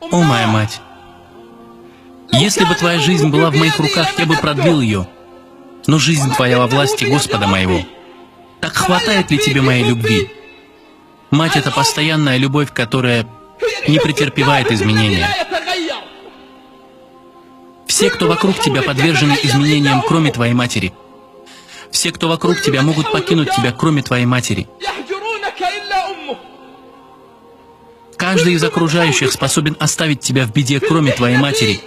О, моя мать! Если бы твоя жизнь была в моих руках, я бы продлил ее. Но жизнь твоя во власти Господа моего. Так хватает ли тебе моей любви? Мать — это постоянная любовь, которая не претерпевает изменения. Все, кто вокруг тебя, подвержены изменениям, кроме твоей матери. Все, кто вокруг тебя, могут покинуть тебя, кроме твоей матери. Каждый из окружающих способен оставить тебя в беде, кроме твоей матери,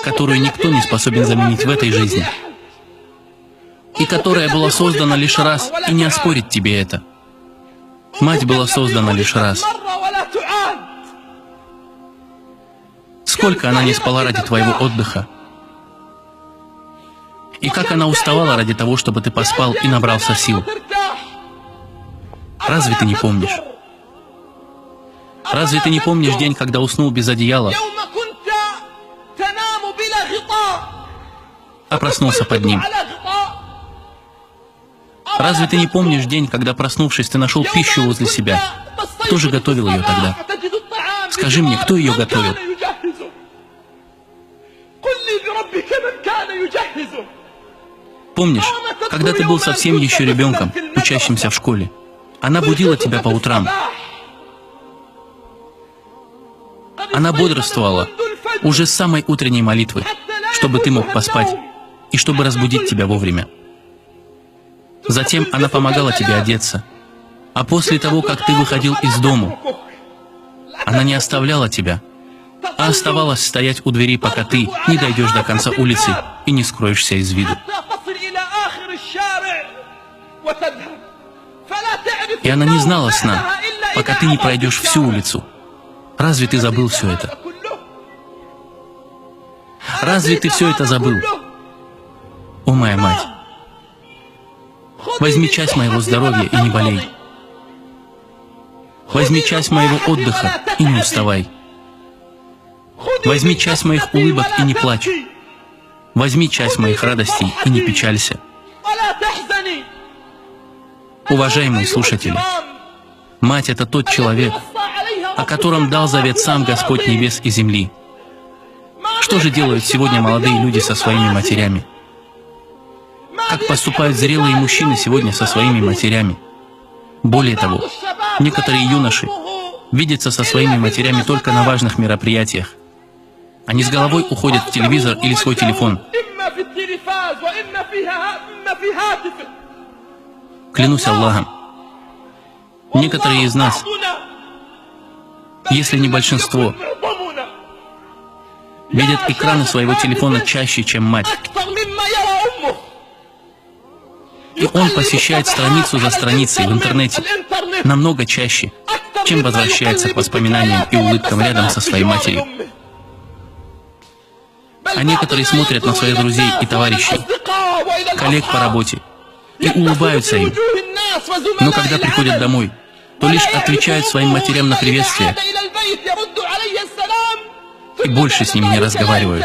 которую никто не способен заменить в этой жизни, и которая была создана лишь раз, и не оспорит тебе это. Мать была создана лишь раз. Сколько она не спала ради твоего отдыха, и как она уставала ради того, чтобы ты поспал и набрался сил. Разве ты не помнишь? Разве ты не помнишь день, когда уснул без одеяла, а проснулся под ним? Разве ты не помнишь день, когда, проснувшись, ты нашел пищу возле себя? Кто же готовил ее тогда? Скажи мне, кто ее готовил? Помнишь, когда ты был совсем еще ребенком, учащимся в школе, она будила тебя по утрам. Она бодрствовала уже с самой утренней молитвы, чтобы ты мог поспать и чтобы разбудить тебя вовремя. Затем она помогала тебе одеться. А после того, как ты выходил из дому, она не оставляла тебя, а оставалась стоять у двери, пока ты не дойдешь до конца улицы и не скроешься из виду. И она не знала сна, пока ты не пройдешь всю улицу. Разве ты забыл все это? Разве ты все это забыл? О, моя мать! Возьми часть моего здоровья и не болей. Возьми часть моего отдыха и не уставай. Возьми часть моих улыбок и не плачь. Возьми часть моих радостей и не печалься. Уважаемые слушатели, мать — это тот человек, о котором дал завет сам Господь небес и земли. Что же делают сегодня молодые люди со своими матерями? Как поступают зрелые мужчины сегодня со своими матерями? Более того, некоторые юноши видятся со своими матерями только на важных мероприятиях. Они с головой уходят в телевизор или свой телефон. Клянусь Аллахом, некоторые из нас, если не большинство, видят экраны своего телефона чаще, чем мать. И он посещает страницу за страницей в интернете намного чаще, чем возвращается к воспоминаниям и улыбкам рядом со своей матерью. А некоторые смотрят на своих друзей и товарищей, коллег по работе, и улыбаются им. Но когда приходят домой, то лишь отвечают своим матерям на приветствие и больше с ними не разговаривают.